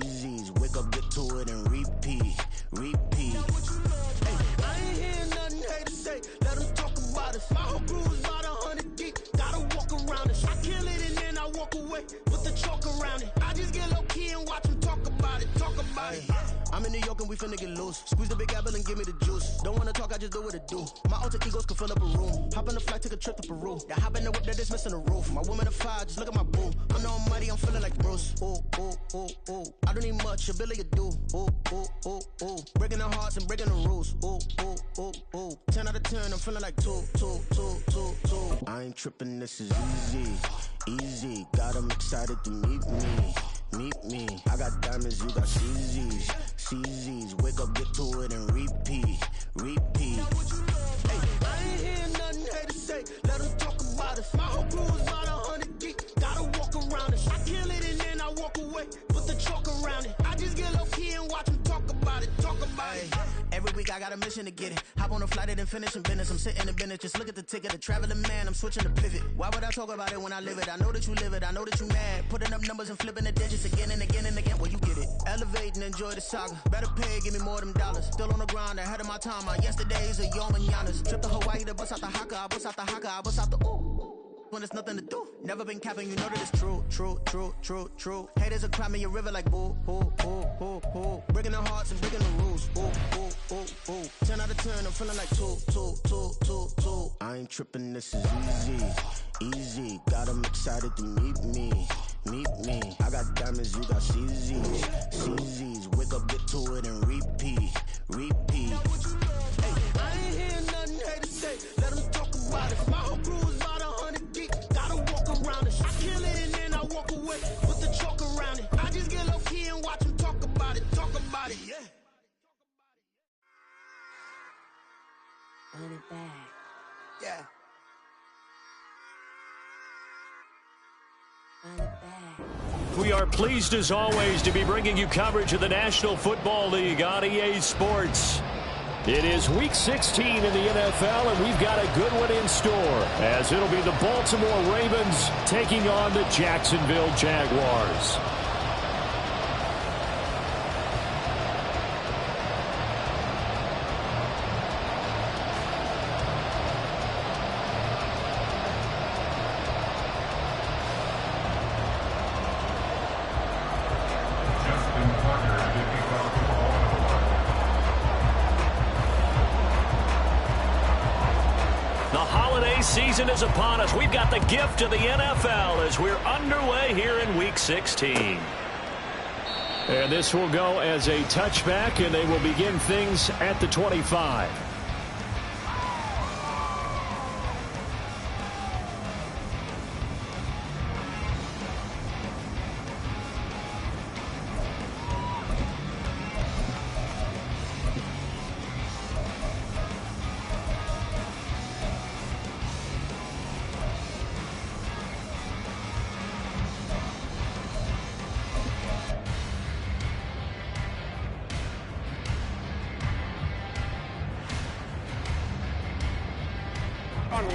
CZs. Wake up, get to it, and repeat. Hey, I ain't hearing nothing haters say. Let them talk about us. My whole crew is about 100 deep. Gotta walk around us. I kill it and then I walk away with the chalk around it. I just get low key and watch them talk about it. I'm in New York and we finna get loose. Squeeze the big apple and give me the juice. Don't wanna talk, I just do what it do. My alter egos can fill up a room. Hop on the flight, take a trip to Peru. That hop in the whip that is missing the roof. My woman a fire, just look at my boo. I'm the almighty, I'm feeling like Bruce. Ooh, ooh, ooh, ooh. I don't need much, ability to do. Ooh, ooh, ooh, ooh. Breaking the hearts and breaking the rules. Ooh, ooh, ooh, ooh. 10 out of 10, I'm feeling like 2. I ain't tripping, this is easy. Got 'em excited to meet me. I got diamonds, you got CZs. Wake up, get to it, and repeat. Hey, I ain't hearing nothing haters say. Let them talk about us. My whole crew is about 100 deep. Gotta walk around us. I kill it and then I walk away with the chalk around it. I just get low key and watch them talk about it. Every week I got a mission to get it. Hop on a flight and then finish in business. I'm sitting in business, just look at the ticket. A traveling man, I'm switching to pivot. Why would I talk about it when I live it? I know that you live it, I know that you mad. Putting up numbers and flipping the digits again and again and again. Well, you get it. Elevate and enjoy the saga. Better pay, give me more of them dollars. Still on the grind, ahead of my time. My yesterdays are yo mananas. Trip to Hawaii to bust out the haka. I bust out the haka. I bust out the ooh. When there's nothing to do. Never been capping, you know that it's true. Haters are climbing your river like boo. Breaking the hearts and breaking the rules. Ooh. 10 out of 10, I'm feeling like 2. I ain't tripping, this is easy. Got 'em excited to meet me. I got diamonds, you got CZs. Wake up, get to it, and repeat. Hey, I ain't hearing nothing haters say. Let them talk about us. My whole crew is about 100 deep. Gotta walk around us. I kill it and then I walk away with the chalk around it. I just get low key and watch them talk about it. Yeah. Run it back. Yeah. Run it back. We are pleased as always to be bringing you coverage of the National Football League on EA Sports. It is Week 16 in the NFL, and we've got a good one in store, as it'll be the Baltimore Ravens taking on the Jacksonville Jaguars. Season is upon us. We've got the gift of the NFL as we're underway here in Week 16. And this will go as a touchback, and they will begin things at the 25.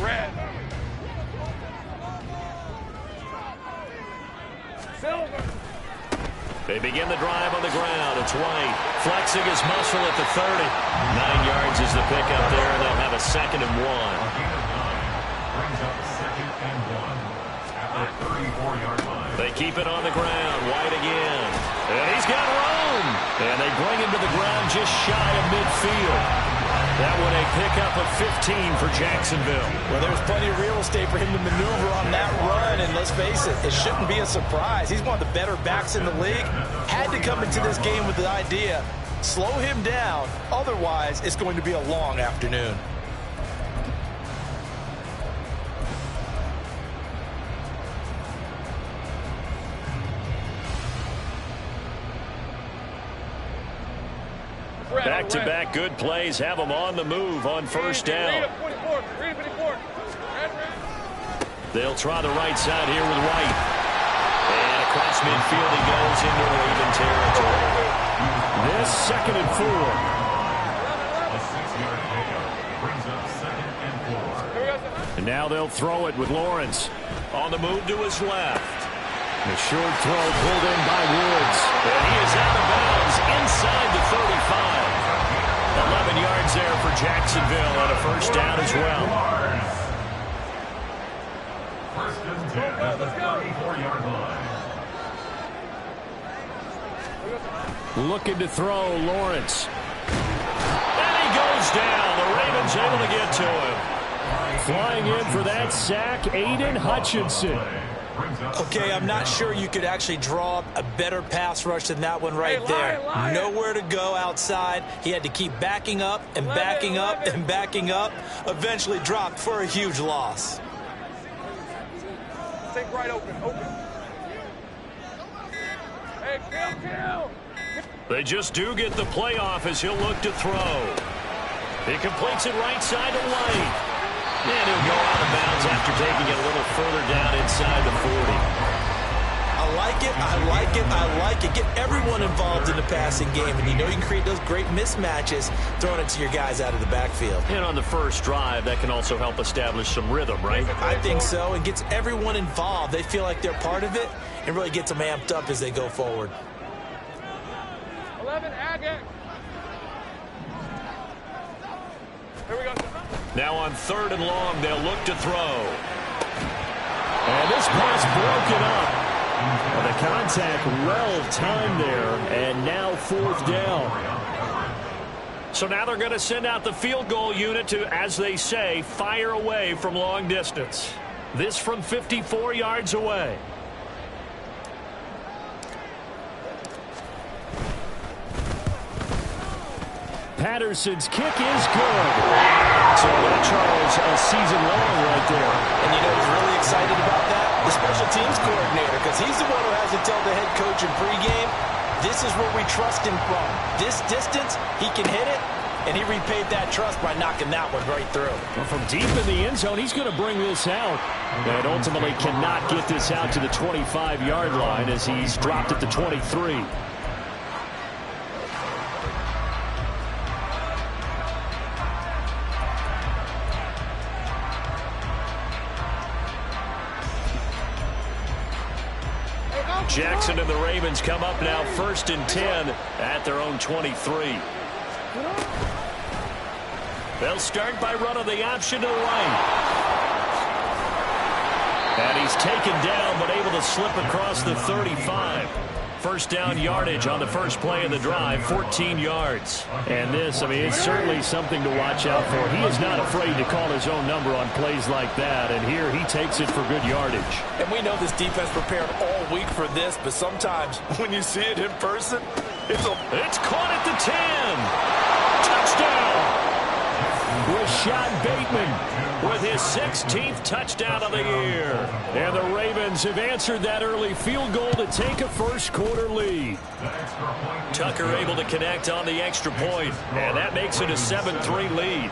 Red. Silver. They begin the drive on the ground. It's White flexing his muscle at the 30. 9 yards is the pickup there, and they'll have a 2nd and 1. Brings up 2nd and 1 at the 34-yard line. They keep it on the ground. White again. And he's got room. And they bring him to the ground just shy of midfield. That one a pickup of 15 for Jacksonville. Well, there's plenty of real estate for him to maneuver on that run, and let's face it, it shouldn't be a surprise. He's one of the better backs in the league. Had to come into this game with the idea, slow him down, otherwise it's going to be a long afternoon. Back-to-back good plays have them on the move on first down. They'll try the right side here with White. And across midfield he goes into Raven territory. This 2nd and 4. A 6-yard pickup brings up 2nd and 4. And now they'll throw it with Lawrence. On the move to his left. The short throw pulled in by Woods. And he is Jacksonville on a first down as well. First and 10 at the 34-yard line. Looking to throw, Lawrence. And he goes down. The Ravens able to get to him. Flying in for that sack, Aiden Hutchinson. Okay, I'm not sure you could actually draw a better pass rush than that one right there. Nowhere to go outside. He had to keep backing up and backing up and backing up. Eventually dropped for a huge loss. Take right open. Hey, kill. They just do get the playoff as he'll look to throw. He completes it right side to White. And he'll go out of bounds after taking it a little further down inside the 40. I like it. Get everyone involved in the passing game. And you know you can create those great mismatches throwing it to your guys out of the backfield. And on the first drive, that can also help establish some rhythm, right? I think so. It gets everyone involved. They feel like they're part of it and really gets them amped up as they go forward. 11, Agate. Here we go. Now on 3rd and long, they'll look to throw. And this pass broken up. Well, the contact well timed there, and now 4th down. So now they're going to send out the field goal unit to, as they say, fire away from long distance. This from 54 yards away. Patterson's kick is good. So Charles, a season long right there. And you know who's really excited about that? The special teams coordinator, because he's the one who has to tell the head coach in pregame, this is where we trust him from. This distance, he can hit it, and he repaid that trust by knocking that one right through. Well, from deep in the end zone, he's going to bring this out. And ultimately cannot get this out to the 25-yard line as he's dropped at the 23. Jackson and the Ravens come up now 1st and 10 at their own 23. They'll start by running the option to the right. And he's taken down but able to slip across the 35. First down yardage on the first play of the drive, 14 yards. And this, I mean, it's certainly something to watch out for. He is not afraid to call his own number on plays like that. And here he takes it for good yardage. And we know this defense prepared all week for this, but sometimes when you see it in person, it's caught at the 10. Touchdown. Rashad Bateman with his 16th touchdown of the year. And the Ravens have answered that early field goal to take a first-quarter lead. Tucker able to connect on the extra point, and that makes it a 7-3 lead.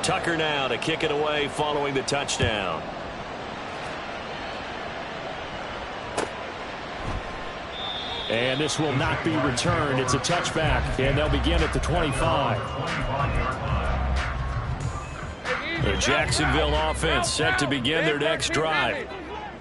Tucker now to kick it away following the touchdown. And this will not be returned. It's a touchback, and they'll begin at the 25. The Jacksonville offense set to begin their next drive.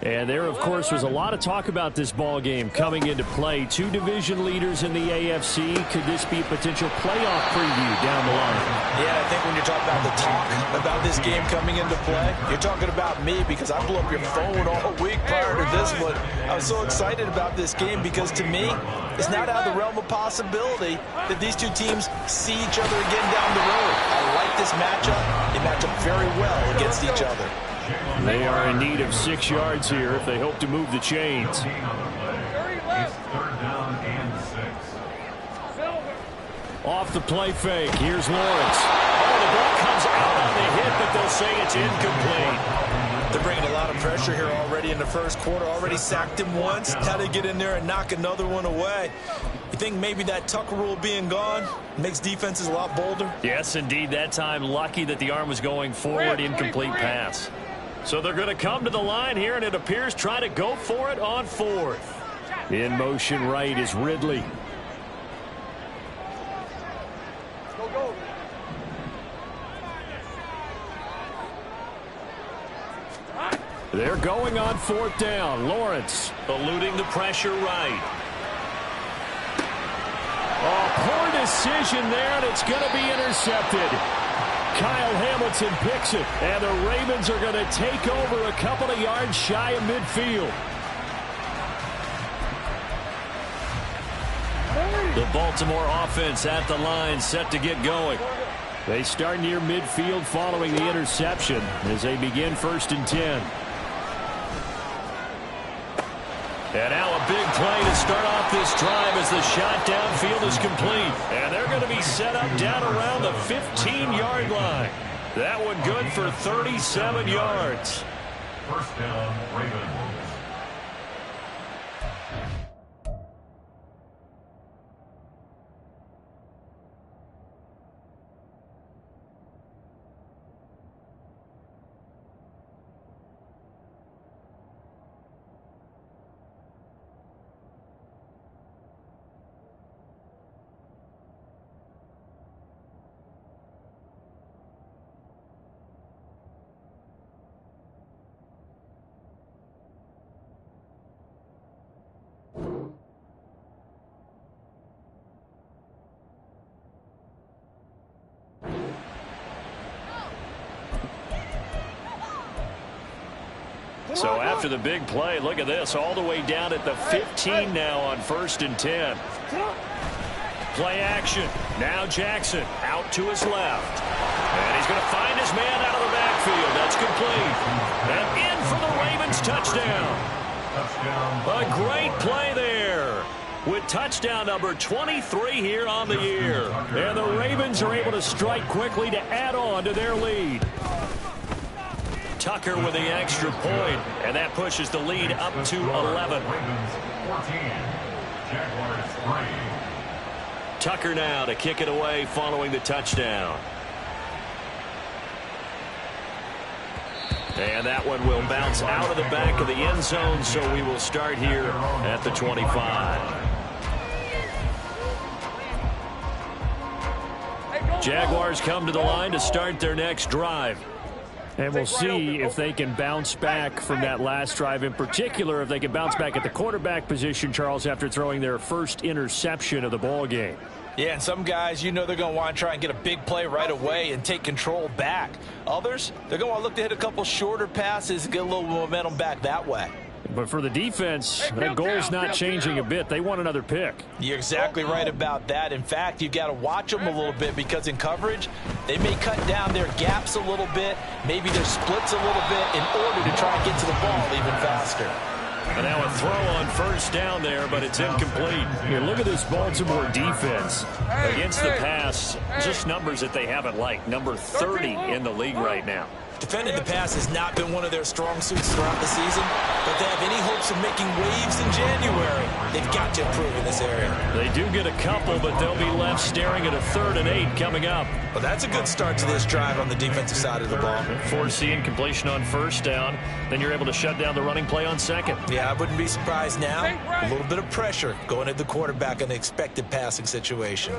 And there, of course, was a lot of talk about this ball game coming into play. 2 division leaders in the AFC. Could this be a potential playoff preview down the line? Yeah, I think when you're talking about the talk about this game coming into play, you're talking about me because I blew up your phone all week prior to this one. I was so excited about this game because, to me, it's not out of the realm of possibility that these two teams see each other again down the road. I like this matchup. They match up very well against each other. They are in need of 6 yards here if they hope to move the chains. It's 3rd down and 6. Off the play fake, here's Lawrence. Oh, the ball comes out on the hit, but they'll say it's incomplete. They're bringing a lot of pressure here already in the first quarter. Already sacked him once. Now they get in there and knock another one away. You think maybe that Tucker rule being gone makes defenses a lot bolder? Yes, indeed. That time, lucky that the arm was going forward, incomplete pass. So they're going to come to the line here, and it appears try to go for it on 4th. In motion right is Ridley. Go. They're going on 4th down. Lawrence eluding the pressure right. Oh, decision there, and it's going to be intercepted. Kyle Hamilton picks it, and the Ravens are going to take over a couple of yards shy of midfield. The Baltimore offense at the line, set to get going. They start near midfield following the interception as they begin 1st and 10. And now a big play to start off this drive as the shot downfield is complete. And they're going to be set up down around the 15-yard line. That one good for 37 yards. First down, Ravens. So after the big play, look at this, all the way down at the 15 now on 1st and 10. Play action. Now Jackson out to his left. And he's going to find his man out of the backfield. That's complete. And in for the Ravens touchdown. A great play there with touchdown number 23 here on the year. And the Ravens are able to strike quickly to add on to their lead. Tucker with the extra point, and that pushes the lead up to 11. Ravens 14, Jaguars 3. Tucker now to kick it away following the touchdown. And that one will bounce out of the back of the end zone, so we will start here at the 25. Jaguars come to the line to start their next drive. And we'll see if they can bounce back from that last drive, in particular if they can bounce back at the quarterback position, Charles, after throwing their first interception of the ball game. Yeah, and some guys, you know, they're going to want to try and get a big play right away and take control back. Others, they're going to want to look to hit a couple shorter passes and get a little momentum back that way. But for the defense, that goal's not changing a bit. They want another pick. You're exactly right about that. In fact, you've got to watch them a little bit because in coverage, they may cut down their gaps a little bit, maybe their splits a little bit in order to try and get to the ball even faster. And now a throw on first down there, but it's incomplete. Here, look at this Baltimore defense against the pass. Just numbers that they haven't liked. Number 30 in the league right now. Defending the pass has not been one of their strong suits throughout the season, but if they have any hopes of making waves in January, they've got to improve in this area. They do get a couple, but they'll be left staring at a 3rd and 8 coming up. Well, that's a good start to this drive on the defensive side of the ball. Foreseeing completion on first down, then you're able to shut down the running play on second. Yeah, I wouldn't be surprised now. A little bit of pressure going at the quarterback in the expected passing situation.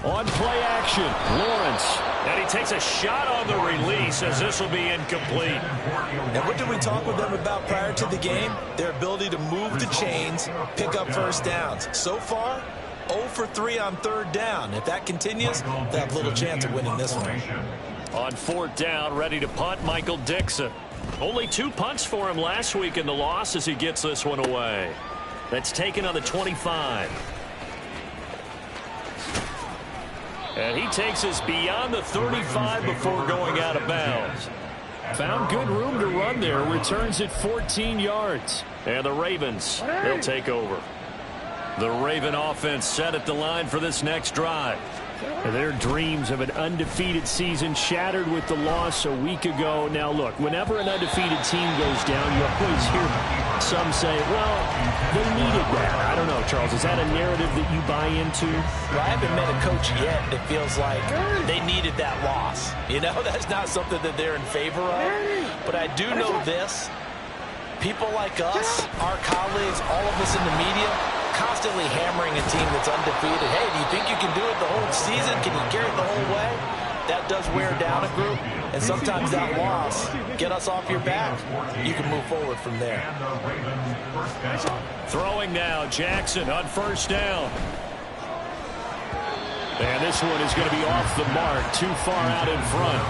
On play action, Lawrence. And he takes a shot on the release as this will be incomplete. And what did we talk with them about prior to the game? Their ability to move the chains, pick up first downs. So far, 0 for 3 on 3rd down. If that continues, they have little chance of winning this one. On 4th down, ready to punt, Michael Dixon. Only 2 punts for him last week in the loss as he gets this one away. That's taken on the 25. And he takes us beyond the 35 before going out of bounds. Found good room to run there. Returns at 14 yards. And the Ravens, they'll take over. The Raven offense set at the line for this next drive. And their dreams of an undefeated season shattered with the loss a week ago. Now, look, whenever an undefeated team goes down, you always hear some say, well, they needed that. I don't know, Charles. Is that a narrative that you buy into? Well, I haven't met a coach yet that feels like they needed that loss. You know, that's not something that they're in favor of. But I do know this. People like us, our colleagues, all of us in the media, constantly hammering a team that's undefeated. Hey, do you think you can do it the whole season? Can you carry it the whole way? That does wear down a group, and sometimes that loss, get us off your back. You can move forward from there. Throwing now, Jackson on first down. And this one is going to be off the mark, too far out in front.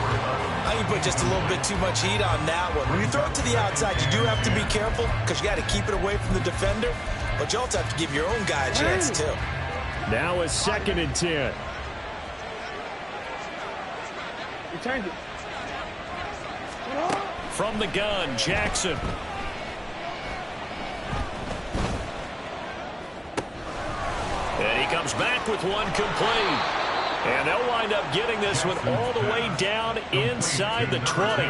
I think you put just a little bit too much heat on that one. When you throw it to the outside, you do have to be careful because you got to keep it away from the defender. But you also have to give your own guy a chance, too. Now a 2nd and 10. You turned it. From the gun, Jackson. And he comes back with one complete. And they'll wind up getting this one all the way down inside the 20.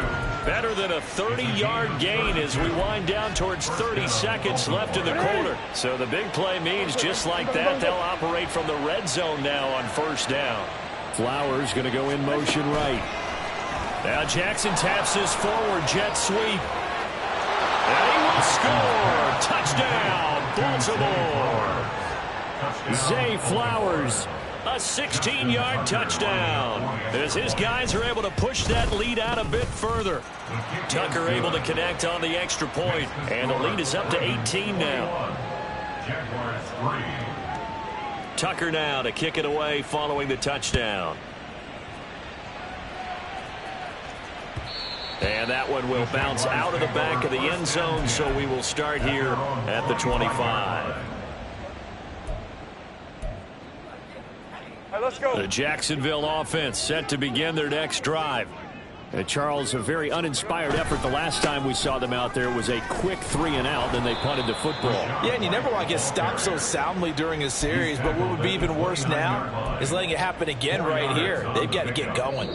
Better than a 30-yard gain as we wind down towards 30 seconds left in the quarter. So the big play means just like that, they'll operate from the red zone now on 1st down. Flowers going to go in motion right. Now Jackson taps his forward jet sweep. And he will score. Touchdown, Baltimore. Zay Flowers, a 16-yard touchdown. As his guys are able to push that lead out a bit further. Tucker able to connect on the extra point, and the lead is up to 18 now. Tucker now to kick it away following the touchdown. And that one will bounce out of the back of the end zone, so we will start here at the 25. All right, let's go. The Jacksonville offense set to begin their next drive. Charles, a very uninspired effort. The last time we saw them out there was a quick 3-and-out, then they punted the football. Yeah, and you never want to get stopped so soundly during a series, but what would be even worse now is letting it happen again right here. They've got to get going.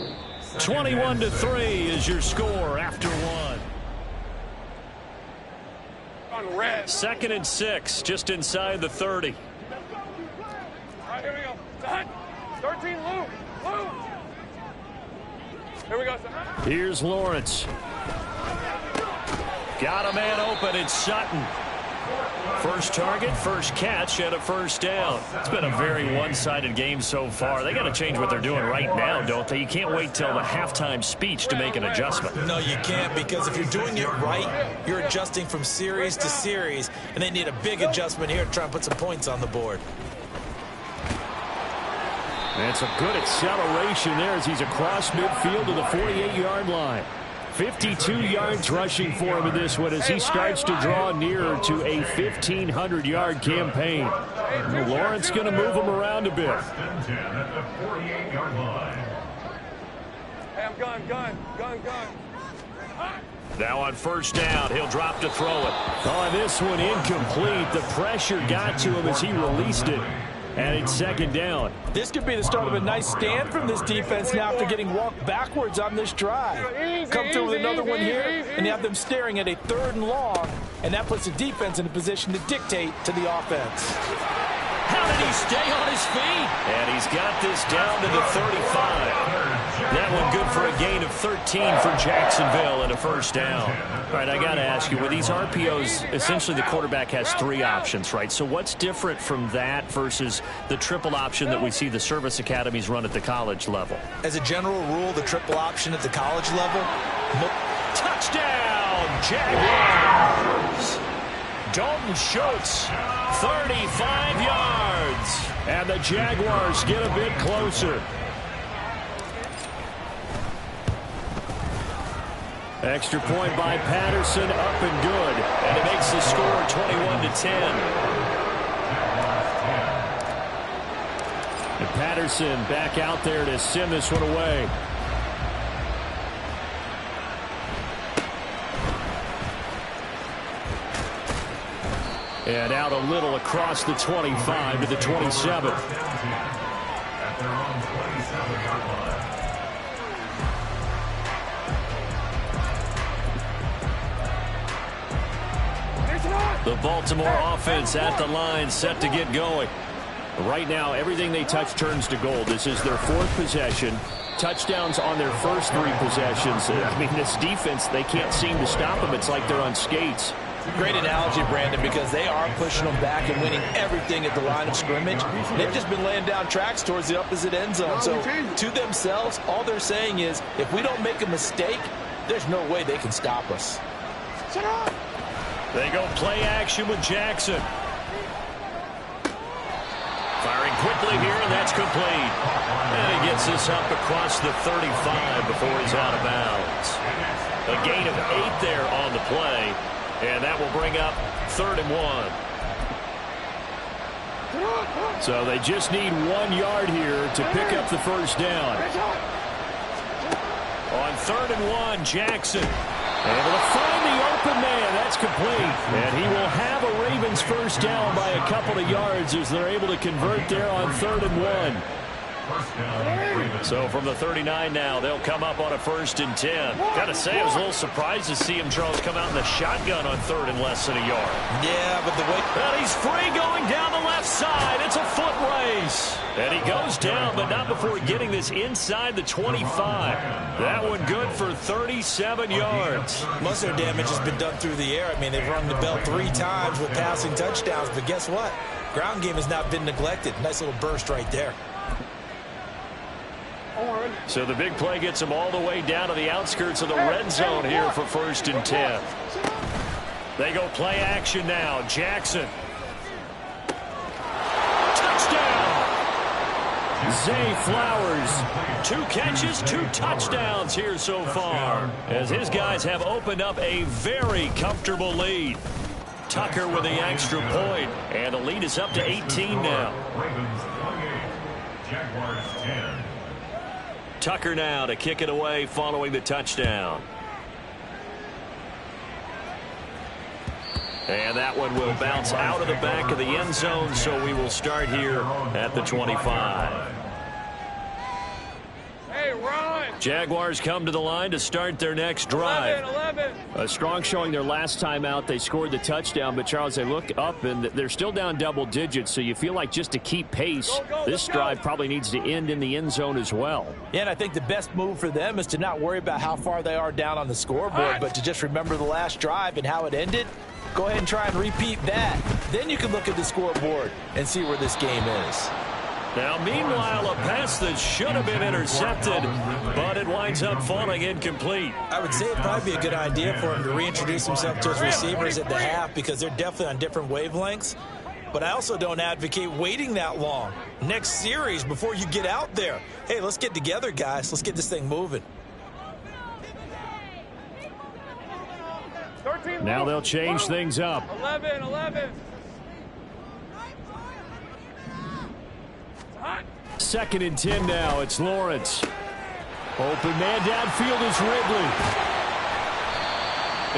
21-3 is your score after one. On red. 2nd and 6, just inside the 30. All right, here we go. Set. 13, Lou. Here we go. Set. Here's Lawrence. Got a man open. It's Sutton. First target, first catch, and a 1st down. It's been a very one-sided game so far. They got to change what they're doing right now, don't they? You can't wait till the halftime speech to make an adjustment. No, you can't, because if you're doing it right, you're adjusting from series to series, and they need a big adjustment here to try and put some points on the board. That's a good acceleration there as he's across midfield to the 48-yard line. 52 yards rushing for him in this one as he starts to draw nearer to a 1,500-yard campaign. Lawrence going to move him around a bit. Hey, I'm gun. Now on 1st down, he'll drop to throw it. On this one, incomplete. The pressure got to him as he released it. And it's 2nd down. This could be the start of a nice stand from this defense now after getting walked backwards on this drive. Come through with another one here, and you have them staring at a 3rd and long, and that puts the defense in a position to dictate to the offense. How did he stay on his feet? And he's got this down to the 35. That one good for a gain of 13 for Jacksonville and a 1st down. All right, I got to ask you, with these RPOs, essentially the quarterback has 3 options, right? So what's different from that versus the triple option that we see the service academies run at the college level? As a general rule, the triple option at the college level. Touchdown, Jaguars! Dalton Schultz, 35 yards. And the Jaguars get a bit closer. Extra point by Patterson, up and good. And it makes the score 21-10. And Patterson back out there to send this one away. And out a little across the 25 to the 27. At their own 27-yard line. The Baltimore offense at the line, set to get going. Right now, everything they touch turns to gold. This is their 4th possession. Touchdowns on their first 3 possessions. I mean, this defense, they can't seem to stop them. It's like they're on skates. Great analogy, Brandon, because they are pushing them back and winning everything at the line of scrimmage. They've just been laying down tracks towards the opposite end zone. So to themselves, all they're saying is, if we don't make a mistake, there's no way they can stop us. They go play action with Jackson. Firing quickly here, and that's complete. And he gets this up across the 35 before he's out of bounds. A gain of 8 there on the play, and that will bring up 3rd and 1. So they just need 1 yard here to pick up the first down. On 3rd and 1, Jackson able to find the open man. That's complete. And he will have a Ravens first down by a couple of yards as they're able to convert there on 3rd and 1. So from the 39 now, they'll come up on a 1st and 10. Gotta say, I was a little surprised to see him, Charles, come out in the shotgun on 3rd and less than a yard. Yeah, but the way... And he's free going down the left side. It's a foot race. And he goes down, but not before getting this inside the 25. That one good for 37 yards. Most of their damage has been done through the air. I mean, they've rung the bell 3 times with passing touchdowns, but guess what? Ground game has not been neglected. Nice little burst right there. So the big play gets them all the way down to the outskirts of the red zone here for 1st and 10. They go play action now. Jackson. Touchdown! Zay Flowers. 2 catches, 2 touchdowns here so far, as his guys have opened up a very comfortable lead. Tucker with the extra point, and the lead is up to 18 now. Ravens 28, Jaguars 10. Tucker now to kick it away following the touchdown. And that one will bounce out of the back of the end zone, so we will start here at the 25. Hey, run! Jaguars come to the line to start their next drive. 11. A strong showing their last time out. They scored the touchdown, but Charles, they look up and they're still down double digits, so you feel like just to keep pace, this drive probably needs to end in the end zone as well. Yeah, and I think the best move for them is to not worry about how far they are down on the scoreboard, but to just remember the last drive and how it ended. Go ahead and try and repeat that. Then you can look at the scoreboard and see where this game is. Now, meanwhile, a pass that should have been intercepted, but it winds up falling incomplete. I would say it'd probably be a good idea for him to reintroduce himself to his receivers at the half because they're definitely on different wavelengths. But I also don't advocate waiting that long. Next series before you get out there. Hey, let's get together, guys. Let's get this thing moving. Now they'll change things up. 11. 2nd and 10 now. It's Lawrence. Open man downfield is Ridley.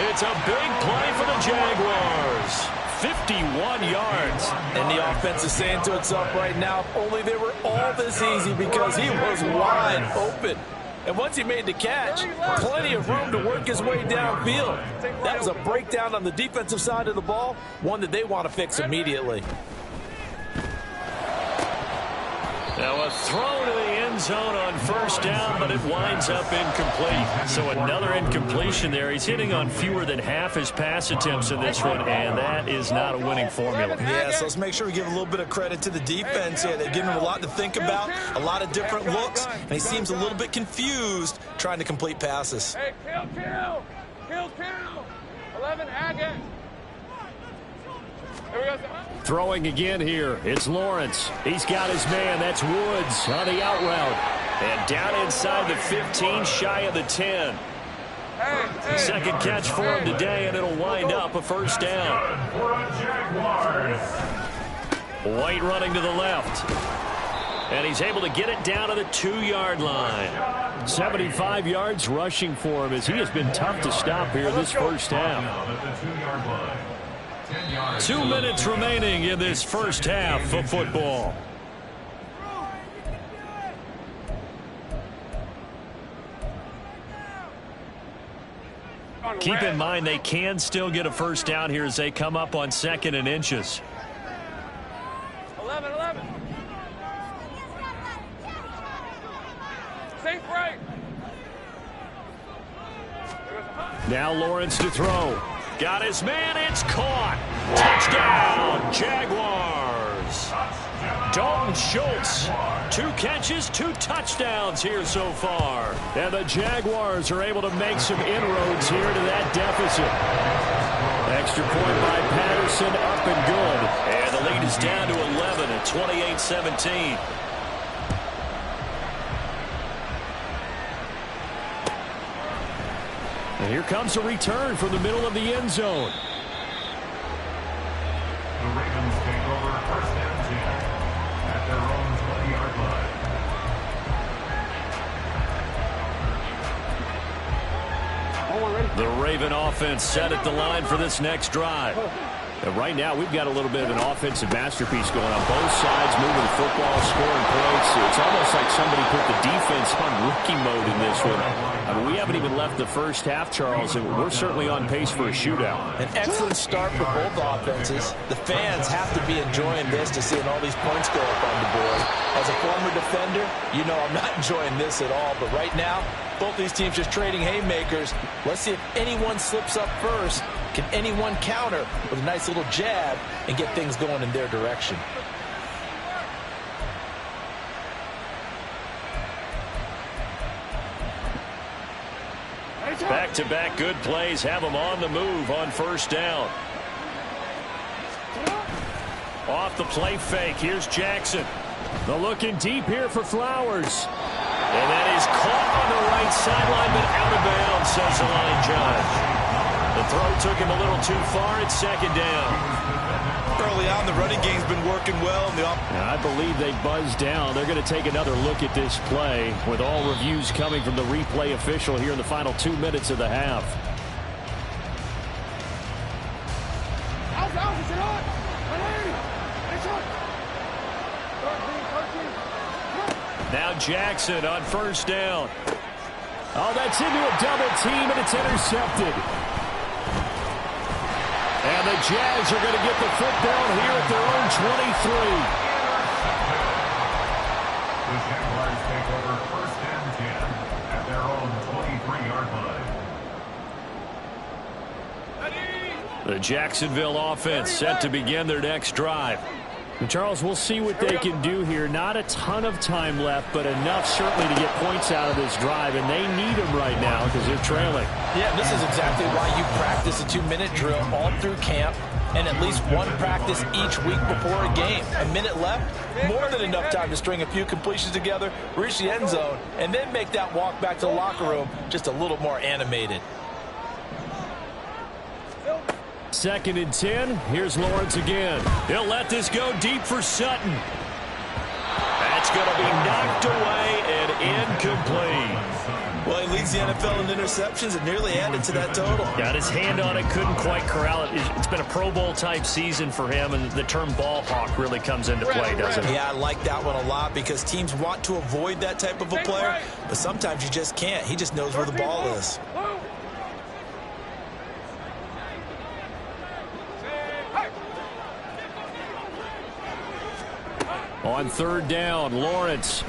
It's a big play for the Jaguars. 51 yards. And the offense is saying to itself right now, if only they were all this easy because he was wide open. And once he made the catch, plenty of room to work his way downfield. That was a breakdown on the defensive side of the ball, one that they want to fix immediately. Now a throw to the end zone on 1st down, but it winds up incomplete. So another incompletion there. He's hitting on fewer than half his pass attempts in this one, and that is not a winning formula. Yeah, so let's make sure we give a little bit of credit to the defense here. They've given him a lot to think about, a lot of different looks, and he seems a little bit confused trying to complete passes. Hey, kill. 11, Haggett. There we go. Throwing again here. It's Lawrence. He's got his man. That's Woods on the out route. And down inside the 15, shy of the 10. Second catch for him today, and it'll wind up a 1st down. White running to the left. And he's able to get it down to the 2-yard line. 75 yards rushing for him as he has been tough to stop here this first half. 2 minutes remaining in this first half of football. Keep in mind they can still get a first down here as they come up on 2nd and inches. 11. Safe right. Now Lawrence to throw. Got his man. It's caught. Touchdown, Jaguars. Dalton Schultz. 2 catches, 2 touchdowns here so far. And the Jaguars are able to make some inroads here to that deficit. Extra point by Patterson, up and good. And the lead is down to 11. A 28-17. And here comes a return from the middle of the end zone. The Ravens take over first and 10 at their own 20-yard line. The Raven offense set at the line for this next drive. And right now, we've got a little bit of an offensive masterpiece going on. Both sides moving the football, scoring points. It's almost like somebody put the defense on rookie mode in this one. I mean, we haven't even left the first half, Charles, and we're certainly on pace for a shootout. An excellent start for both offenses. The fans have to be enjoying this to seeing all these points go up on the board. As a former defender, you know I'm not enjoying this at all. But right now, both these teams just trading haymakers. Let's see if anyone slips up first. Can anyone counter with a nice little jab and get things going in their direction? Back-to-back good plays have them on the move on first down. Off the play fake. Here's Jackson. The looking deep here for Flowers. And that is caught on the right sideline, but out of bounds, says the line judge. The throw took him a little too far. It's second down. Early on, the running game's been working well. And I believe they buzzed down. They're going to take another look at this play with all reviews coming from the replay official here in the final 2 minutes of the half. Now Jackson on first down. Oh, that's into a double team, and it's intercepted. And the Jags are going to get the football here at their own 23. The Jaguars take over first and 10 at their own 23-yard line. The Jacksonville offense set to begin their next drive. And Charles, we'll see what they can do here. Not a ton of time left, but enough certainly to get points out of this drive, and they need them right now because they're trailing. Yeah, this is exactly why you practice a 2-minute drill all through camp and at least one practice each week before a game. A minute left, more than enough time to string a few completions together, reach the end zone, and then make that walk back to the locker room just a little more animated. 2nd and 10. Here's Lawrence again. He'll let this go deep for Sutton. That's going to be knocked away and incomplete. Well, he leads the NFL in interceptions and nearly added to that total. Got his hand on it, couldn't quite corral it. It's been a Pro Bowl type season for him, and the term ball hawk really comes into play, doesn't it? Yeah, I like that one a lot because teams want to avoid that type of a player, but sometimes you just can't. He just knows where the ball is. On 3rd down, Lawrence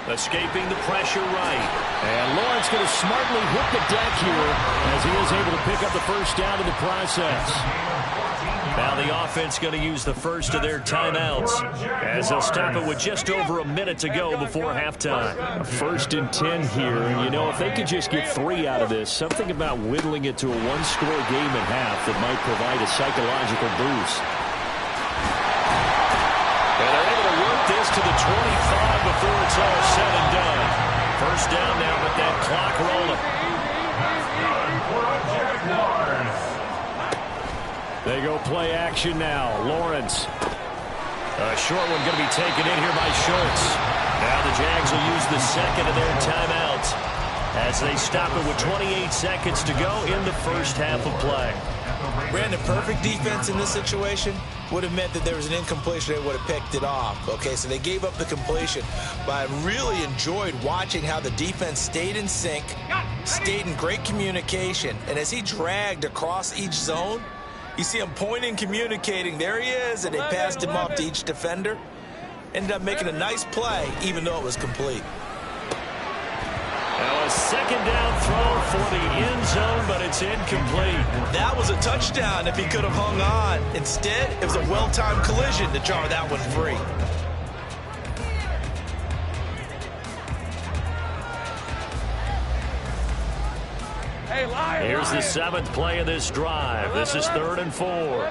escaping the pressure right. And Lawrence going to smartly hit the deck here as he is able to pick up the first down in the process. Now the offense going to use the first of their timeouts as they'll stop it with just over a minute to go before halftime. A 1st and 10 here. And, you know, if they could just get 3 out of this, something about whittling it to a one-score game at half that might provide a psychological boost. And they're able to work this to the 25 before it's all said and done. First down now with that clock rolling. They go play action now. Lawrence. A short one going to be taken in here by Schultz. Now the Jags will use the second of their timeouts as they stop it with 28 seconds to go in the first half of play. Brandon, perfect defense in this situation would have meant that there was an incompletion. They would have picked it off. Okay, so they gave up the completion. But I really enjoyed watching how the defense stayed in sync, stayed in great communication. And as he dragged across each zone, you see him pointing, communicating. There he is, and they passed him off to each defender. Ended up making a nice play, even though it was complete. Now a second down throw for the end zone, but it's incomplete. That was a touchdown if he could have hung on. Instead, it was a well-timed collision to jar that one free. Here's the 7th play of this drive. This is 3rd and 4.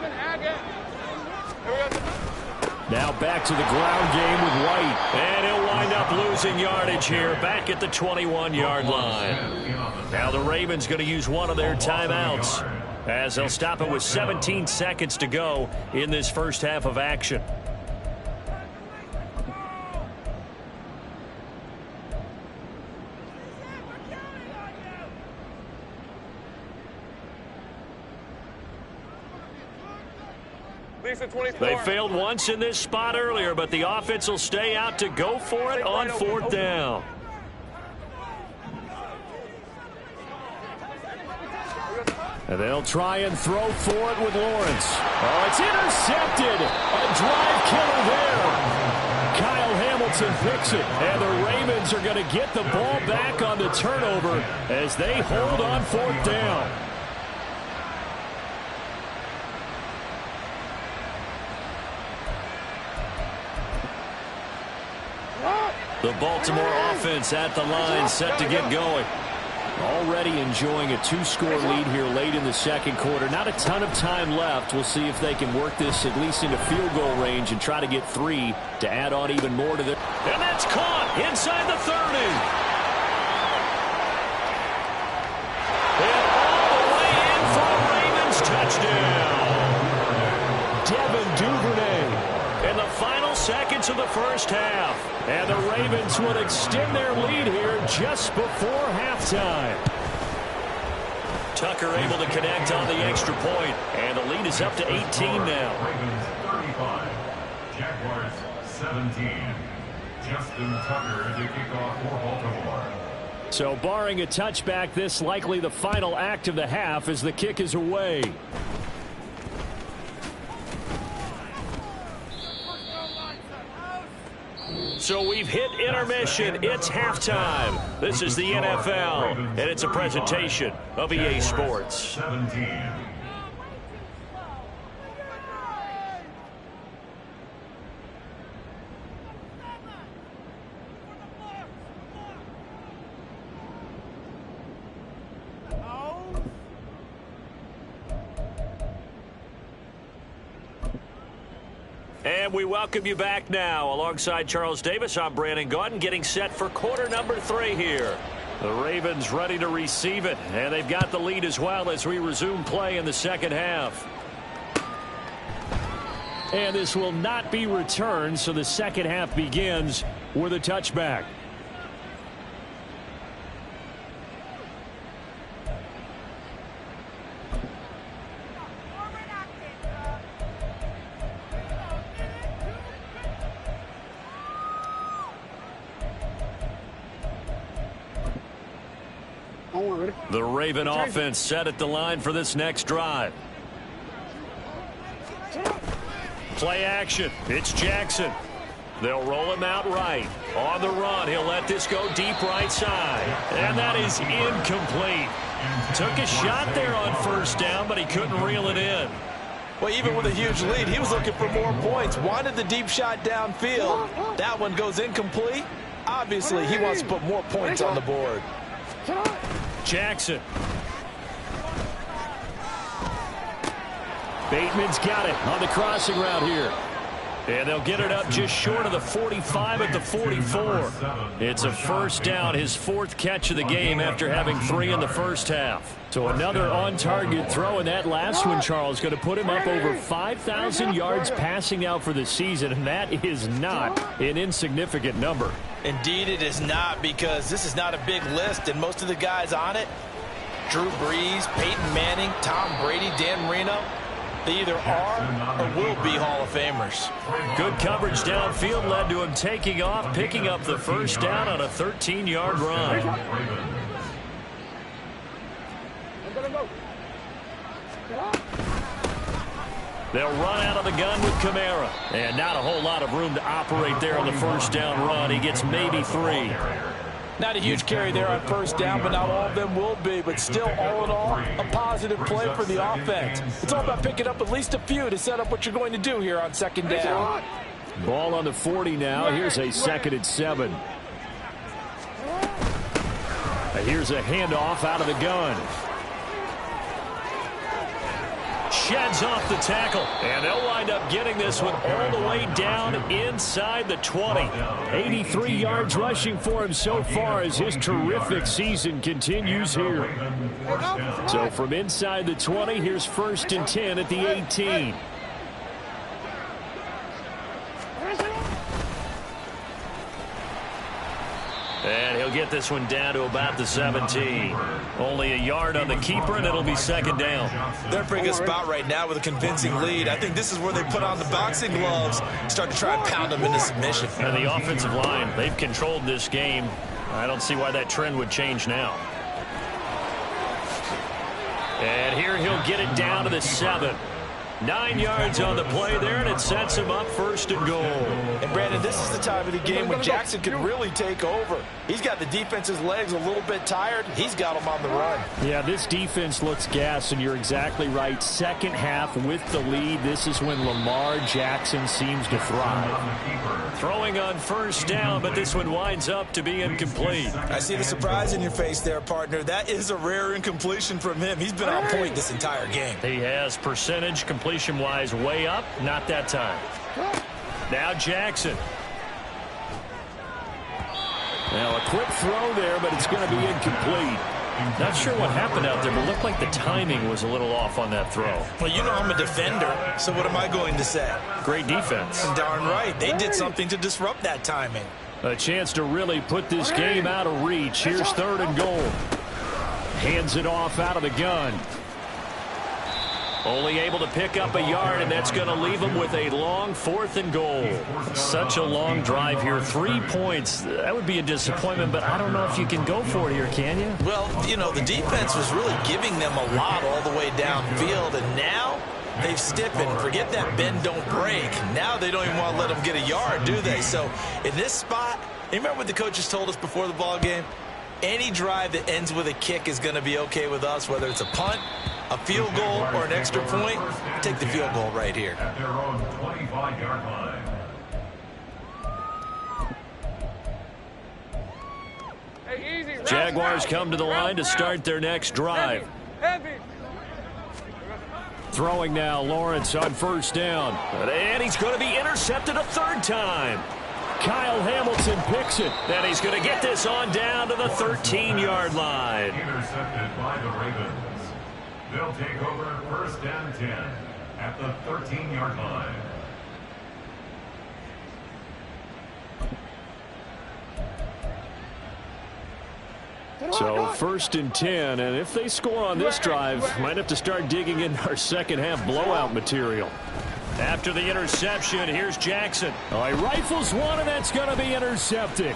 Now back to the ground game with White. And he'll wind up losing yardage here back at the 21-yard line. Now the Ravens going to use one of their timeouts as they'll stop it with 17 seconds to go in this first half of action. They failed once in this spot earlier, but the offense will stay out to go for it on fourth down. And they'll try and throw for it with Lawrence. Oh, it's intercepted. A drive killer there. Kyle Hamilton picks it, and the Ravens are going to get the ball back on the turnover as they hold on fourth down. The Baltimore offense at the line, set to get going. Already enjoying a 2-score lead here late in the second quarter. Not a ton of time left. We'll see if they can work this at least into field goal range and try to get 3 to add on even more to their... And that's caught inside the 30. And all the way in for a Ravens touchdown. Devin Duvernay in the final seconds of the first half. And the Ravens would extend their lead here just before halftime. Tucker able to connect on the extra point, and the lead is up to 18 now. Ravens 35, Jaguars 17. Justin Tucker to kick off for Baltimore. So barring a touchback, this likely the final act of the half as the kick is away. So we've hit intermission. It's halftime. This is the NFL, and it's a presentation of EA Sports. 17. And we welcome you back now. Alongside Charles Davis, I'm Brandon Gaudin, getting set for quarter number 3 here. The Ravens ready to receive it, and they've got the lead as well as we resume play in the second half. And this will not be returned, so the second half begins with a touchback. The Raven offense set at the line for this next drive. Play action. It's Jackson. They'll roll him out right. On the run, he'll let this go deep right side. And that is incomplete. Took a shot there on first down, but he couldn't reel it in. Well, even with a huge lead, he was looking for more points. Wanted the deep shot downfield. That one goes incomplete. Obviously, he wants to put more points on the board. Jackson. Bateman's got it on the crossing route here. And they'll get it up just short of the 45 at the 44. It's a first down, his 4th catch of the game after having 3 in the first half. So another on-target throw, and that last one, Charles, going to put him up over 5,000 yards passing out for the season, and that is not an insignificant number. Indeed it is not, because this is not a big list, and most of the guys on it, Drew Brees, Peyton Manning, Tom Brady, Dan Marino, they either are or will be Hall of Famers. Good coverage downfield led to him taking off, picking up the first down on a 13-yard run. They'll run out of the gun with Kamara. And not a whole lot of room to operate there on the first down run. He gets maybe 3. Not a huge carry there on first down, but not all of them will be. But still, all in all, a positive play for the offense. It's all about picking up at least a few to set up what you're going to do here on second down. Ball on the 40 now. Here's a 2nd and 7. Here's a handoff out of the gun. sheds off the tackle. And they'll wind up getting this one all the way down inside the 20. 83 yards rushing for him so far as his terrific season continues here. So from inside the 20, here's 1st and 10 at the 18. And he'll get this one down to about the 17. Only a yard on the keeper, and it'll be 2nd down. They're in a pretty good spot right now with a convincing lead. I think this is where they put on the boxing gloves, start to try and pound them into submission. And the offensive line, they've controlled this game. I don't see why that trend would change now. And here he'll get it down to the 7. 9 yards on the play there, and it sets him up 1st and goal. And, Brandon, this is the time of the game when Jackson can really take over. He's got the defense's legs a little bit tired. He's got them on the run. Yeah, this defense looks gassed, and you're exactly right. 2nd half with the lead. This is when Lamar Jackson seems to thrive. Throwing on 1st down, but this one winds up to be incomplete. I see the surprise in your face there, partner. That is a rare incompletion from him. He's been on point this entire game. He has percentage completion-wise way up. Not that time. Now Jackson. Now a quick throw there, but it's going to be incomplete. Not sure what happened out there, but it looked like the timing was a little off on that throw. Well, you know I'm a defender, so what am I going to say? Great defense. Darn right. They did something to disrupt that timing. A chance to really put this game out of reach. Here's 3rd and goal. Hands it off out of the gun. Only able to pick up a yard, and that's going to leave him with a long 4th and goal. Such a long drive here. 3 points. That would be a disappointment, but I don't know if you can go for it here, can you? Well, you know, the defense was really giving them a lot all the way downfield, and now they've stiffened. Forget that bend, don't break. Now they don't even want to let them get a yard, do they? So in this spot, you remember what the coaches told us before the ball game? Any drive that ends with a kick is going to be okay with us, whether it's a punt, a field goal, or an extra point. Take the field goal right here. At their own 25-yard line. Hey, easy. Jaguars come to the line to start their next drive. Heavy. Throwing now, Lawrence on 1st down. And he's going to be intercepted a 3rd time. Kyle Hamilton picks it. And he's going to get this on down to the 13-yard line. Intercepted by the Ravens. They'll take over 1st and 10 at the 13-yard line. So 1st and 10, and if they score on this drive, might have to start digging in our 2nd half blowout material. After the interception, here's Jackson. Oh, he rifles one, and that's going to be intercepted.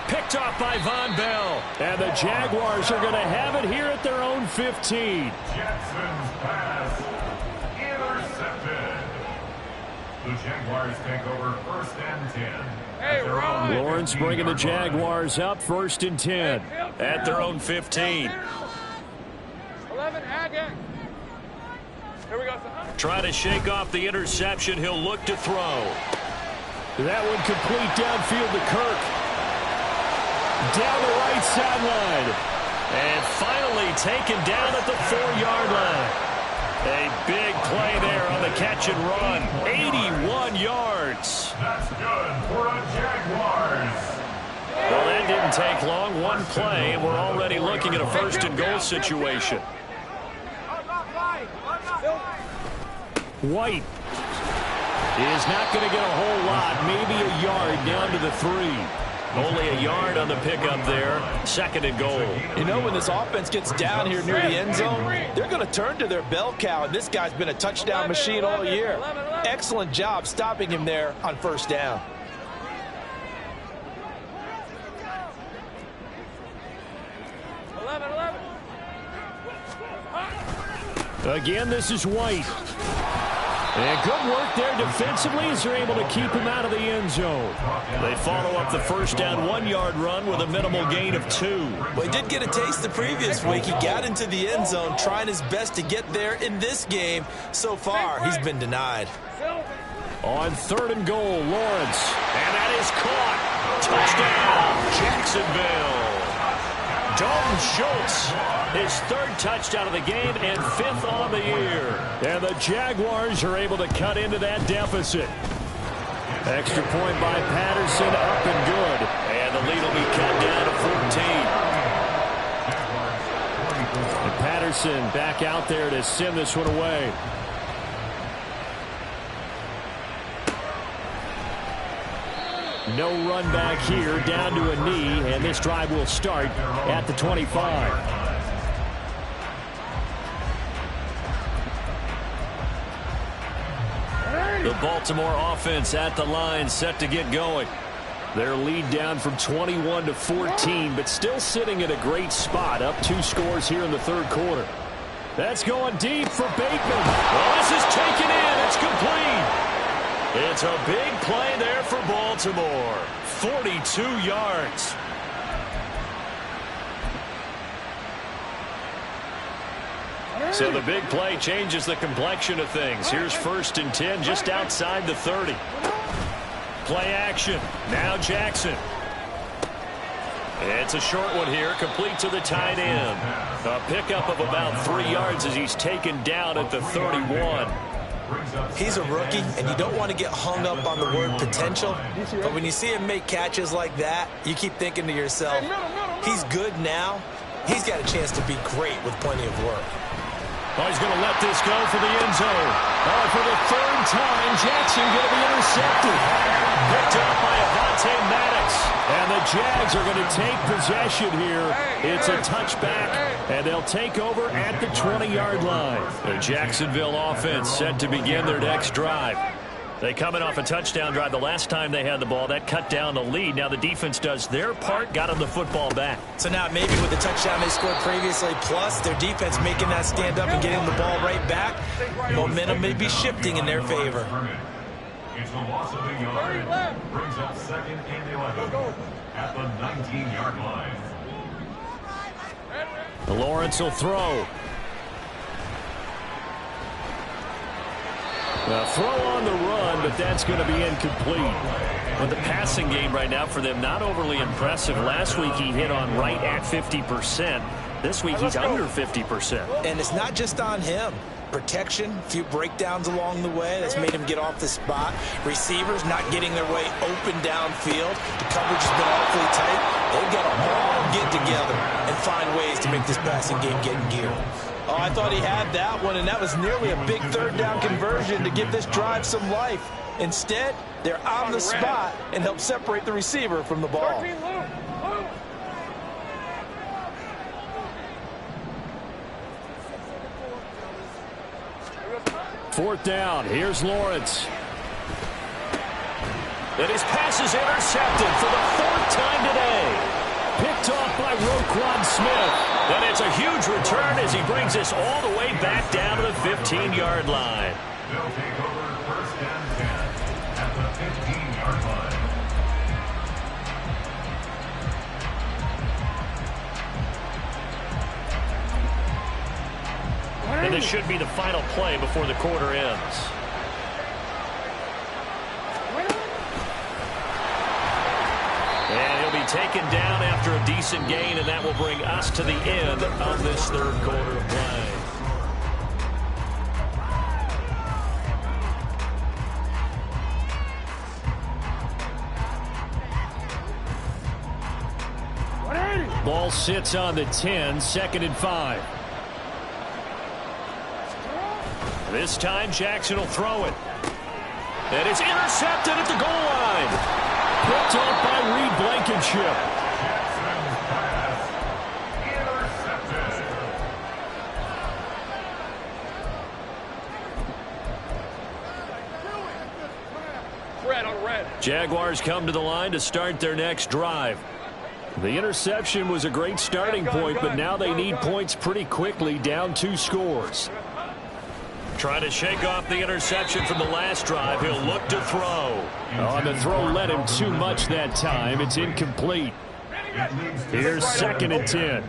Picked off by Von Bell. And the Jaguars are going to have it here at their own 15. Jackson's pass intercepted. The Jaguars take over 1st and 10. Hey, Ron. Lawrence bringing the Jaguars up 1st and 10 at their own 15. 11, Haggett. Here we go. Trying to shake off the interception. He'll look to throw. That one complete downfield to Kirk. Down the right sideline. And finally taken down at the 4-yard line. A big play there on the catch and run. 81 yards. That's good for a Jaguars. Well, that didn't take long. One play, and we're already looking at a 1st and goal situation. White is not going to get a whole lot, maybe a yard down to the 3. Only a yard on the pickup there. 2nd and goal. You know, when this offense gets down here near the end zone, they're going to turn to their bell cow, and this guy's been a touchdown machine all year. Excellent job stopping him there on 1st down. Again, this is White. And good work there defensively as they're able to keep him out of the end zone. They follow up the 1st down 1-yard run with a minimal gain of 2. Well, he did get a taste the previous week. He got into the end zone trying his best to get there in this game. So far, he's been denied. On 3rd and goal, Lawrence. And that is caught. Touchdown, Jacksonville. Dalton Schultz, his third touchdown of the game and fifth on the year. And the Jaguars are able to cut into that deficit. Extra point by Patterson, up and good. And the lead will be cut down to 14. And Patterson back out there to send this one away. No run back here, down to a knee, and this drive will start at the 25. The Baltimore offense at the line, set to get going. Their lead down from 21 to 14, but still sitting in a great spot, up 2 scores here in the third quarter. That's going deep for Bateman. Well, this is taken in. It's complete. It's a big play there for Baltimore. 42 yards. So the big play changes the complexion of things. Here's 1st and 10 just outside the 30. Play action. Now Jackson. It's a short one here, complete to the tight end. A pickup of about 3 yards as he's taken down at the 31. He's a rookie, and you don't want to get hung up on the word potential. But when you see him make catches like that, you keep thinking to yourself, he's good now. He's got a chance to be great with plenty of work. Oh, he's going to let this go for the end zone. Oh, for the 3rd time, Jackson going to be intercepted. Picked up by Avonte Maddox. And the Jags are going to take possession here. It's a touchback, and they'll take over at the 20-yard line. The Jacksonville offense set to begin their next drive. They coming off a touchdown drive the last time they had the ball. That cut down the lead. Now the defense does their part, got them the football back. So now maybe with the touchdown they scored previously, plus their defense making that stand up and getting the ball right back, momentum may be shifting in their favor. It's a loss of a yard. Brings up 2nd and 11 at the 19-yard line. Lawrence will throw. The throw on the run, but that's going to be incomplete. But the passing game right now for them, not overly impressive. Last week he hit on right at 50%. This week he's under 50%. And it's not just on him. Protection, a few breakdowns along the way. That's made him get off the spot. Receivers not getting their way open downfield. The coverage has been awfully tight. They've got to all get together and find ways to make this passing game get in gear. Oh, I thought he had that one, and that was nearly a big 3rd down conversion to give this drive some life. Instead, they're on the spot and help separate the receiver from the ball. 13, Lou. 4th down. Here's Lawrence. And his pass is intercepted for the 4th time today. Picked off by Roquan Smith. And it's a huge return as he brings us all the way back down to the 15-yard line. They'll take over 1st and 10 at the 15-yard line. And this should be the final play before the quarter ends. And he'll be taken down after a decent gain, and that will bring us to the end of this 3rd quarter of play. Ball sits on the 10, 2nd and 5. This time, Jackson will throw it. And it's intercepted at the goal line. Picked off by Reed Blankenship. Jackson's pass intercepted. Red on red. Jaguars come to the line to start their next drive. The interception was a great starting point, but now they need points pretty quickly, down 2 scores. Trying to shake off the interception from the last drive. He'll look to throw. Oh, the throw led him too much that time. It's incomplete. Here's 2nd and 10.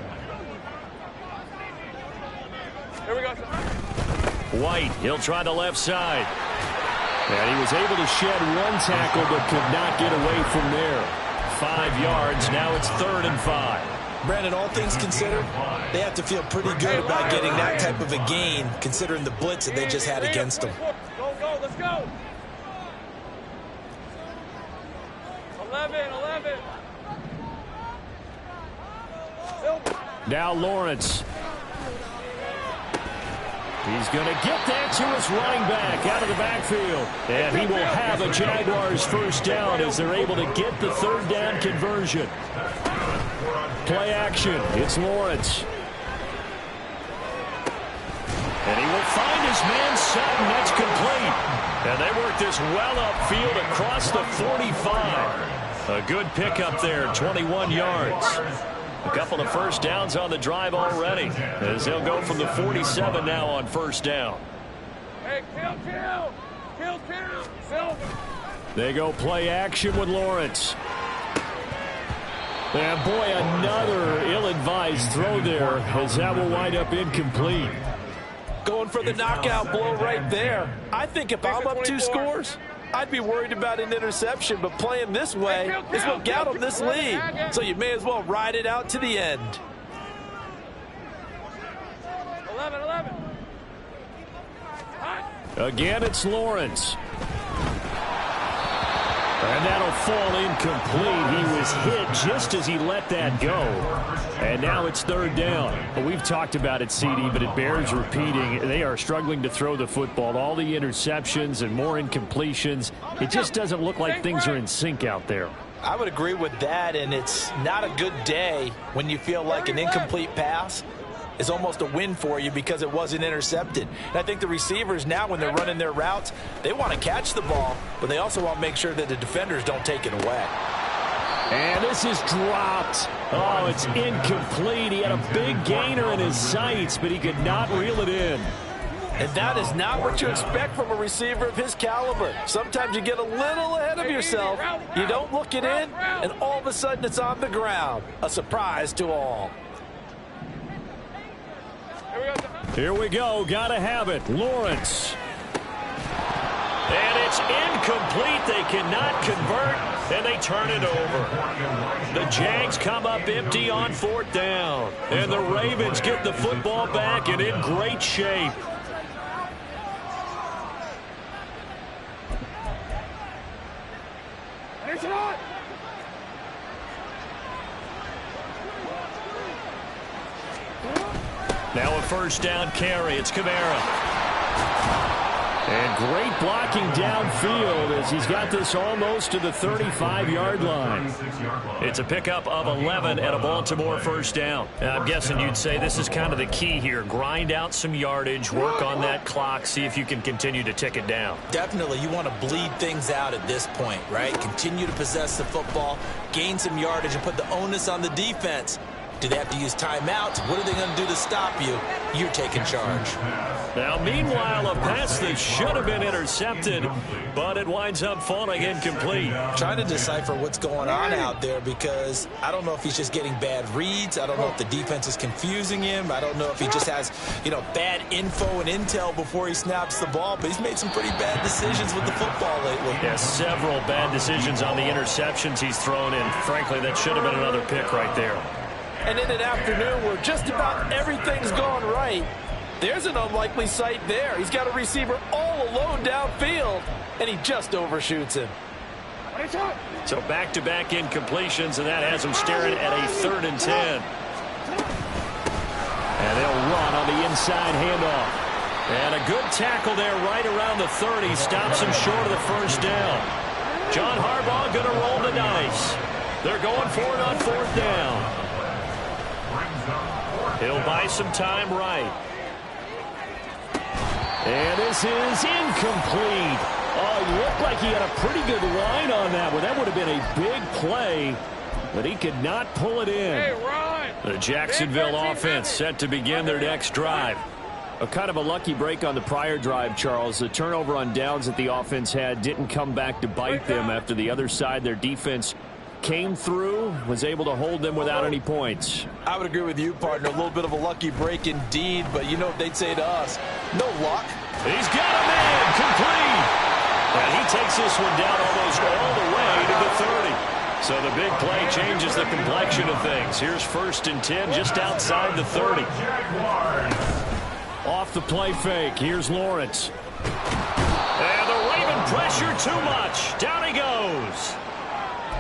Here we go. White, he'll try the left side. And he was able to shed 1 tackle, but could not get away from there. 5 yards, now it's 3rd and 5. Brandon, all things considered, they have to feel pretty good about getting that type of a gain, considering the blitz that they just had against them. Go, let's go. 11. Now Lawrence. He's going to get that to his running back out of the backfield. And he will have a Jaguars first down as they're able to get the third down conversion. Play action. It's Lawrence. And he will find his man Sutton. That's complete. And they work this well upfield across the 45. A good pickup there, 21 yards. A couple of first downs on the drive already, as they'll go from the 47 now on first down. Hey, kill. Silver. They go play action with Lawrence. And boy, another ill-advised throw there, as that will wind up incomplete. Going for the knockout blow right there. I think if I'm up 2 scores, I'd be worried about an interception, but playing this way is what got them this lead. So you may as well ride it out to the end. 11. Again, it's Lawrence. And that'll fall incomplete. He was hit just as he let that go. And now it's third down. Well, we've talked about it, CD, but it bears repeating. They are struggling to throw the football. All the interceptions and more incompletions. It just doesn't look like things are in sync out there. I would agree with that, and it's not a good day when you feel like an incomplete pass is almost a win for you because it wasn't intercepted. And I think the receivers now, when they're running their routes, they want to catch the ball, but they also want to make sure that the defenders don't take it away. And this is dropped. Oh, it's incomplete. He had a big gainer in his sights, but he could not reel it in. And that is not what you expect from a receiver of his caliber. Sometimes you get a little ahead of yourself. You don't look it in, and all of a sudden it's on the ground. A surprise to all. Here we go. Gotta have it. Lawrence. And it's incomplete. They cannot convert, and they turn it over. The Jags come up empty on fourth down. And the Ravens get the football back and in great shape. Now a first down carry. It's Kamara. And great blocking downfield as he's got this almost to the 35-yard line. It's a pickup of 11 and a Baltimore first down. And I'm guessing you'd say this is kind of the key here. Grind out some yardage, work on that clock, see if you can continue to tick it down. Definitely, you want to bleed things out at this point, right? Continue to possess the football, gain some yardage, and put the onus on the defense. Do they have to use timeouts? What are they going to do to stop you? You're taking charge. Now, meanwhile, a pass that should have been intercepted, but it winds up falling incomplete. Trying to decipher what's going on out there because I don't know if he's just getting bad reads. I don't know if the defense is confusing him. I don't know if he just has, bad info and intel before he snaps the ball, but he's made some pretty bad decisions with the football lately. Yeah, several bad decisions on the interceptions he's thrown in. Frankly, that should have been another pick right there. And in an afternoon where just about everything's gone right, there's an unlikely sight there. He's got a receiver all alone downfield, and he just overshoots him. So back-to-back incompletions, and that has him staring at a 3rd and 10. And they'll run on the inside handoff. And a good tackle there right around the 30. Stops him short of the first down. John Harbaugh going to roll the dice. They're going for it on 4th down. He'll buy some time right. And this is incomplete. Oh, it looked like he had a pretty good line on that one. That would have been a big play, but he could not pull it in. Hey, Ron. The Jacksonville offense set to begin their next drive. A kind of a lucky break on the prior drive, Charles. The turnover on downs that the offense had didn't come back to bite them after the other side. Their defense came through, was able to hold them without any points. I would agree with you, partner. A little bit of a lucky break indeed, but you know what they'd say to us. No luck. He's got a man complete. And he takes this one down almost all the way to the 30. So the big play changes the complexion of things. Here's 1st and 10 just outside the 30. Off the play fake. Here's Lawrence. And the Raven pressure too much. Down he goes.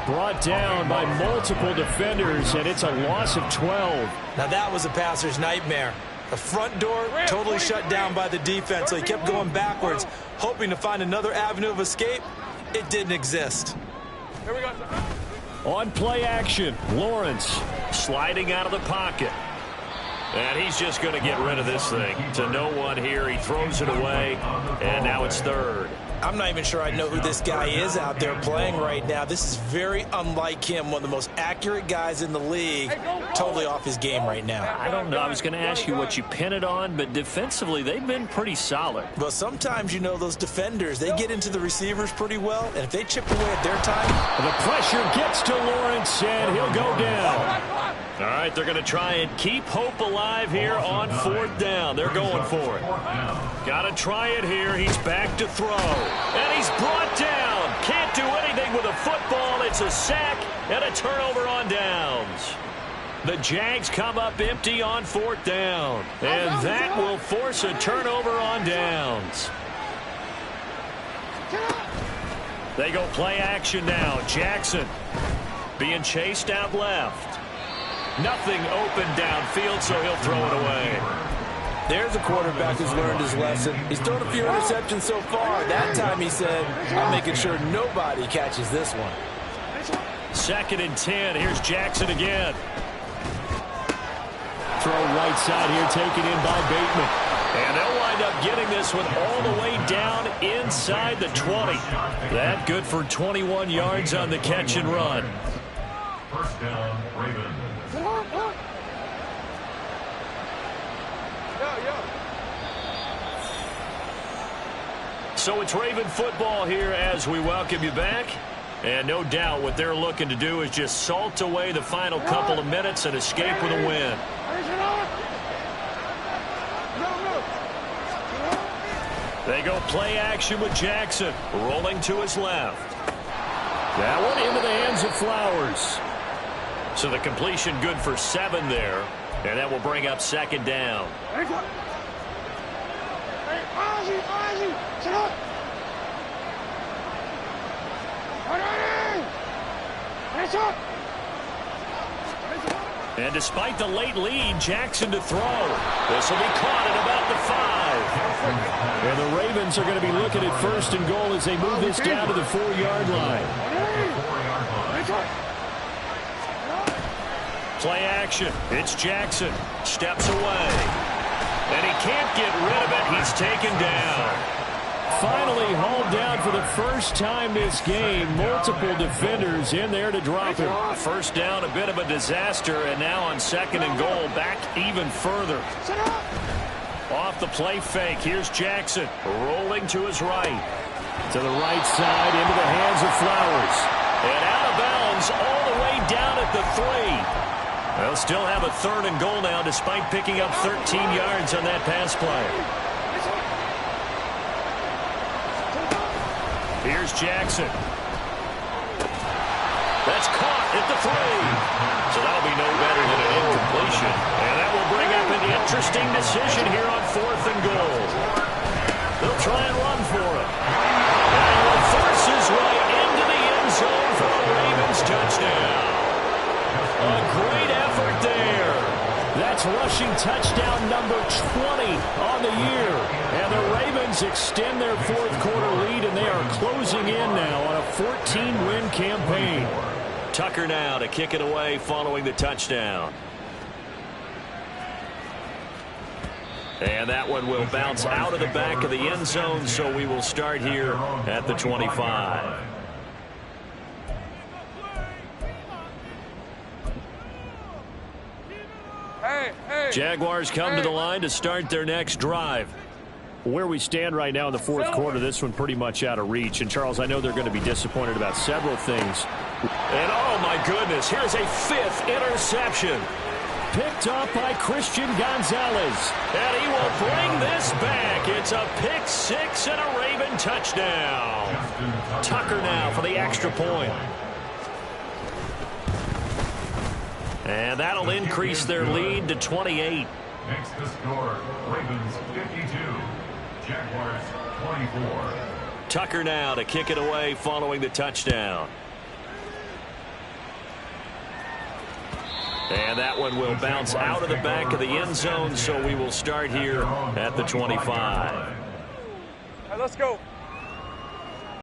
Brought down by multiple defenders, and it's a loss of 12. Now that was a passer's nightmare. The front door totally shut down by the defense, so he kept going backwards, hoping to find another avenue of escape. It didn't exist. Here we go. On play action, Lawrence sliding out of the pocket. And he's just going to get rid of this thing. To no one here, he throws it away, and now it's 3rd. I'm not even sure I know who this guy is out there playing right now. This is very unlike him, one of the most accurate guys in the league. Totally off his game right now. I don't know. I was going to ask you what you pin it on, but defensively, they've been pretty solid. But sometimes, you know, those defenders, they get into the receivers pretty well, and if they chip away at their time. The pressure gets to Lawrence, and he'll go down. All right, they're going to try and keep hope alive here on 4th down. They're going for it. Got to try it here. He's back to throw. And he's brought down. Can't do anything with a football. It's a sack and a turnover on downs. The Jags come up empty on 4th down. And that will force a turnover on downs. They go play action now. Jackson being chased out left. Nothing open downfield, so he'll throw it away. There's a quarterback who's learned his lesson. He's thrown a few interceptions so far. That time he said, I'm making sure nobody catches this one. 2nd and 10. Here's Jackson again. Throw right side here, taken in by Bateman. And they'll wind up getting this one all the way down inside the 20. That good for 21 yards on the catch and run. 1st down, Ravens. So it's Raven football here as we welcome you back. And no doubt what they're looking to do is just salt away the final couple of minutes and escape with a win. They go play action with Jackson, rolling to his left. That one into the hands of Flowers. So the completion good for 7 there. And that will bring up 2nd down. And despite the late lead, Jackson to throw. This will be caught at about the 5. And the Ravens are going to be looking at 1st and goal as they move this down to the 4-yard line. Play action. It's Jackson. Steps away. And he can't get rid of it. He's taken down. Finally hauled down for the first time this game. Multiple defenders in there to drop him. 1st down, a bit of a disaster. And now on 2nd and goal, back even further. Off the play fake. Here's Jackson rolling to his right. To the right side, into the hands of Flowers. And out of bounds all the way down at the 3. They'll still have a 3rd and goal now despite picking up 13 yards on that pass play. Here's Jackson. That's caught at the 3. So that'll be no better than an incompletion. And that will bring up an interesting decision here on 4th and goal. They'll try and run for it. And will force his way into the end zone for a Ravens touchdown. A great effort there. That's rushing touchdown number 20 on the year. And the Ravens extend their 4th quarter lead, and they are closing in now on a 14-win campaign. Tucker now to kick it away following the touchdown. And that one will bounce out of the back of the end zone, so we will start here at the 25. Jaguars come to the line to start their next drive. Where we stand right now in the 4th quarter, this one pretty much out of reach. And, Charles, I know they're going to be disappointed about several things. And, oh, my goodness, here's a 5th interception. Picked up by Christian Gonzalez. And he will bring this back. It's a pick 6 and a Raven touchdown. Tucker now for the extra point. And that'll increase their lead to 28. Makes the score Ravens 52, Jaguars 24. Tucker now to kick it away following the touchdown. And that one will bounce out of the back of the end zone, so we will start here at the 25. All right, let's go.